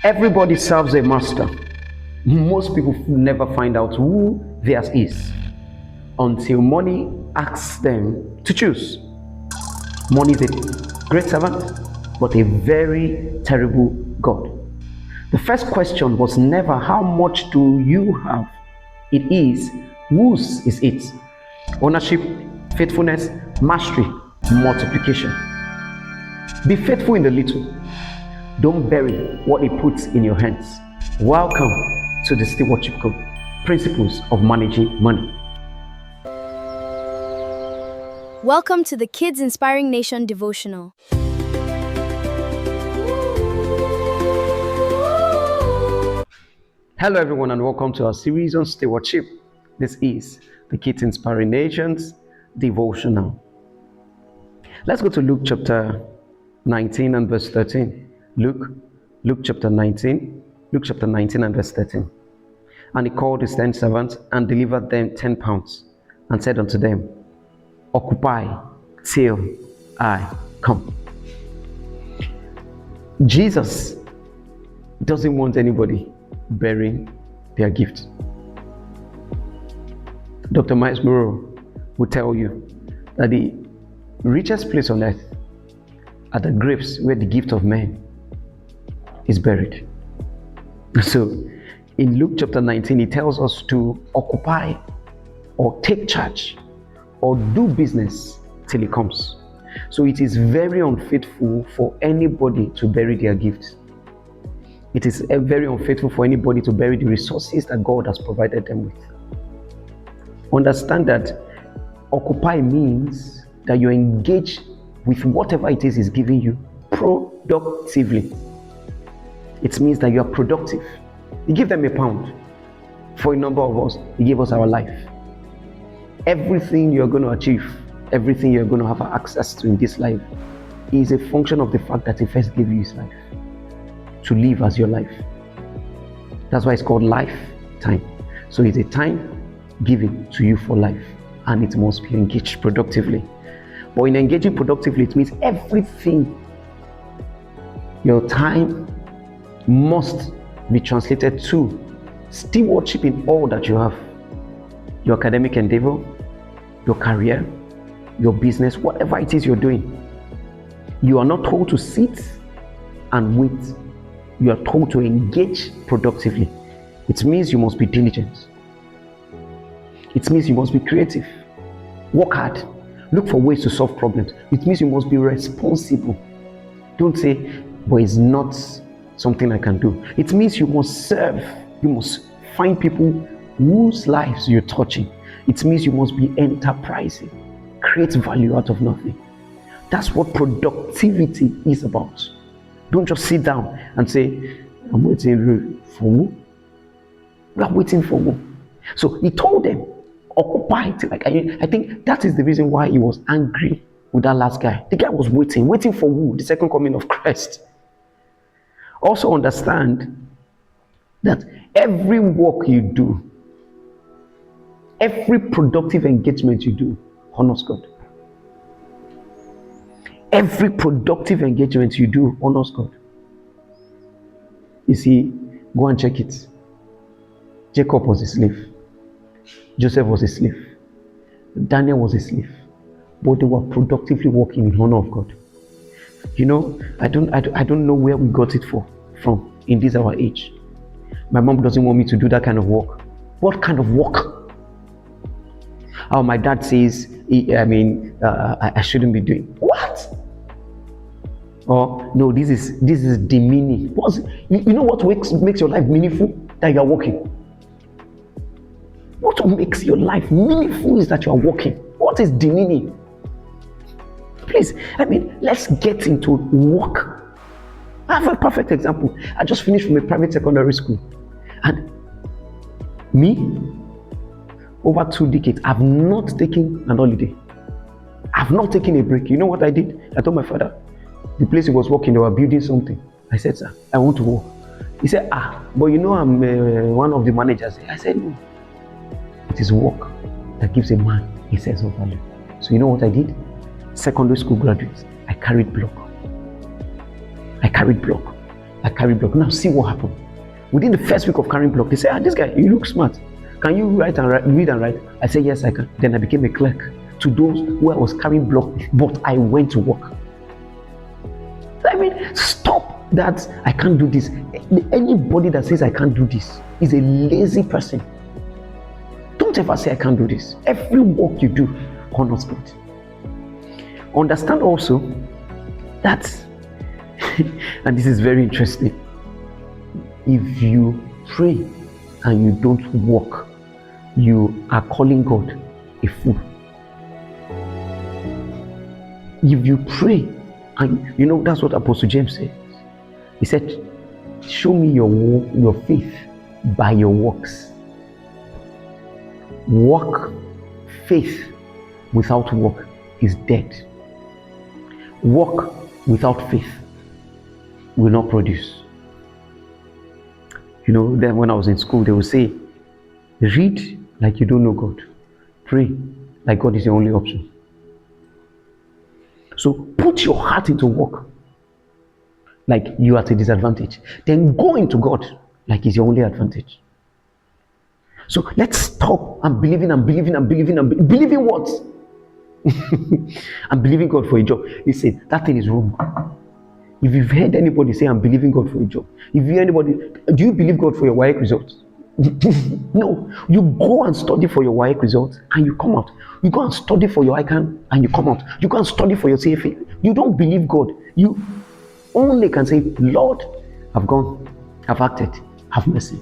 Everybody serves a master. Most people never find out who theirs is until money asks them to choose. Money is a great servant, but a very terrible God. The first question was never how much do you have? It is whose is it? Ownership, faithfulness, mastery, multiplication. Be faithful in the little. Don't bury what He puts in your hands. Welcome to the Stewardship Code, Principles of Managing Money. Welcome to the Kids Inspiring Nation devotional. Hello everyone and welcome to our series on stewardship. This is the Kids Inspiring Nations devotional. Let's go to Luke chapter 19 and verse 13. Luke chapter 19 and verse 13. And he called his 10 servants and delivered them 10 pounds and said unto them, Occupy till I come. Jesus doesn't want anybody burying their gift. Dr. Miles Monroe will tell you that the richest place on earth are the graves where the gift of man is buried. So in Luke chapter 19, he tells us to occupy or take charge or do business till he comes. So it is very unfaithful for anybody to bury their gifts. It is very unfaithful for anybody to bury the resources that God has provided them with. Understand that occupy means that you engage with whatever it is He's giving you productively. It means that you are productive. He gave them £1. For a number of us, He gave us our life. Everything you're going to achieve, everything you're going to have access to in this life is a function of the fact that He first gave you His life to live as your life. That's why it's called lifetime. So it's a time given to you for life, and it must be engaged productively. But in engaging productively, it means everything, your time must be translated to stewardship in all that you have. Your academic endeavor, your career, your business, whatever it is you're doing. You are not told to sit and wait. You are told to engage productively. It means you must be diligent. It means you must be creative. Work hard. Look for ways to solve problems. It means you must be responsible. Don't say, but it's not something I can do. It means you must serve. You must find people whose lives you're touching. It means you must be enterprising. Create value out of nothing. That's what productivity is about. Don't just sit down and say, I'm waiting for who? We are waiting for who? So he told them, occupy till I think that is the reason why he was angry with that last guy. The guy was waiting for who? The second coming of Christ. Also understand that every work you do, every productive engagement you do, honors God. Every productive engagement you do honors God. You see, go and check it. Jacob was a slave. Joseph was a slave. Daniel was a slave. But they were productively working in honor of God. You know, I don't know where we got it from in this our age. My mom doesn't want me to do that kind of work. What kind of work? Oh, my dad says, I shouldn't be doing. What? Oh, no, this is demeaning. You know what makes your life meaningful? That you are working. What makes your life meaningful is that you are working. What is demeaning? Please, let's get into work. I have a perfect example. I just finished from a private secondary school. And me, over 2 decades, I've not taken an holiday. I've not taken a break. You know what I did? I told my father, the place he was working, they were building something. I said, sir, I want to work. He said, but you know I'm one of the managers. I said, no. It is work that gives a man a sense of value. So you know what I did? Secondary school graduates, I carried block. I carry block. Now see what happened. Within the first week of carrying block, they say, this guy, you look smart. Can you read and write? I said, yes, I can. Then I became a clerk to those who I was carrying block, but I went to work. I mean, stop that I can't do this. Anybody that says I can't do this is a lazy person. Don't ever say I can't do this. Every work you do, honor spirit. Understand also that, and this is very interesting, if you pray and you don't work, you are calling God a fool. If you pray, and that's what Apostle James said. He said, show me your faith by your works. Faith without work is dead. Work without faith will not produce. Then when I was in school, they would say, read like you don't know God. Pray like God is the only option. So put your heart into work like you are at a disadvantage. Then go into God like He's your only advantage. So let's stop and believing what? I'm believing God for a job. Listen, that thing is wrong. If you've heard anybody say, I'm believing God for a job, if you hear anybody, do you believe God for your WAEC results? No, you go and study for your WAEC results and you come out. You go and study for your ICANN and you come out. You go and study for your CFA. You don't believe God. You only can say, Lord, I've acted, have mercy.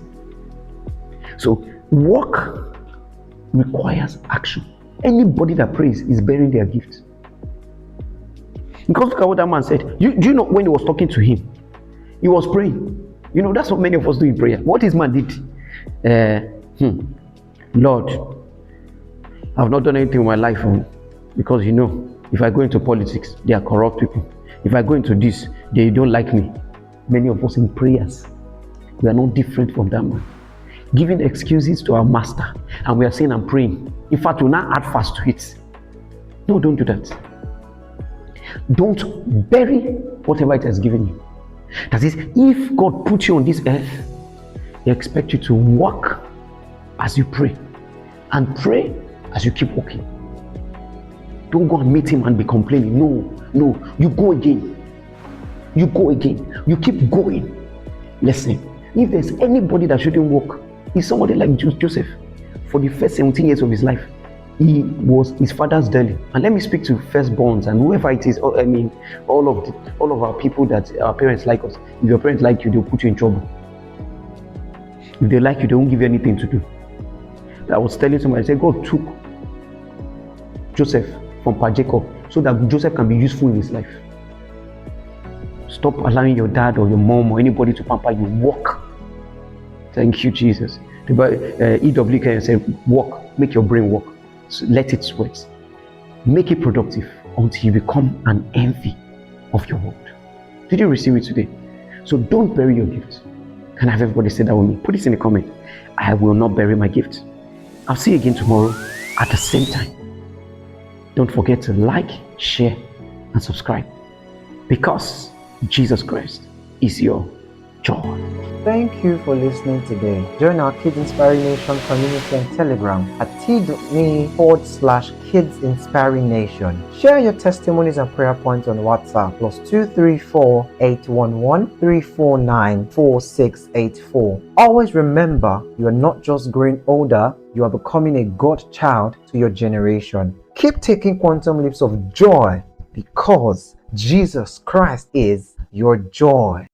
So work requires action. Anybody that prays is bearing their gift. Because look at what that man said. Do you know when he was talking to him? He was praying. That's what many of us do in prayer. What his man did? Lord, I've not done anything in my life because if I go into politics, they are corrupt people. If I go into this, they don't like me. Many of us in prayers, we are not different from that man. Giving excuses to our master, and we are saying, I'm praying. In fact, we'll now add fast to it. No, don't do that. Don't bury whatever it has given you. That is, if God put you on this earth, He expects you to walk as you pray, and pray as you keep walking. Don't go and meet Him and be complaining. No, you go again. You go again. You keep going. Listen, if there's anybody that shouldn't walk, it's somebody like Joseph. For the first 17 years of his life, he was his father's darling. And let me speak to firstborns and whoever it is. I mean, all of our people that our parents like us. If your parents like you, they'll put you in trouble. If they like you, they won't give you anything to do. I was telling somebody, I said, God took Joseph from Pa Jacob so that Joseph can be useful in his life. Stop allowing your dad or your mom or anybody to pamper you. Walk. Thank you, Jesus. EWK said, walk, make your brain work. So let it sweat. Make it productive until you become an envy of your world. Did you receive it today? So don't bury your gift. Can I have everybody say that with me? Put it in the comment. I will not bury my gift. I'll see you again tomorrow at the same time. Don't forget to like, share, and subscribe, because Jesus Christ is your joy. Thank you for listening today. Join our Kids Inspiring Nation community on Telegram at t.me/Kids Inspiring Nation. Share your testimonies and prayer points on WhatsApp +234 811 349 4684. Always remember, you are not just growing older, you are becoming a God child to your generation. Keep taking quantum leaps of joy, because Jesus Christ is your joy.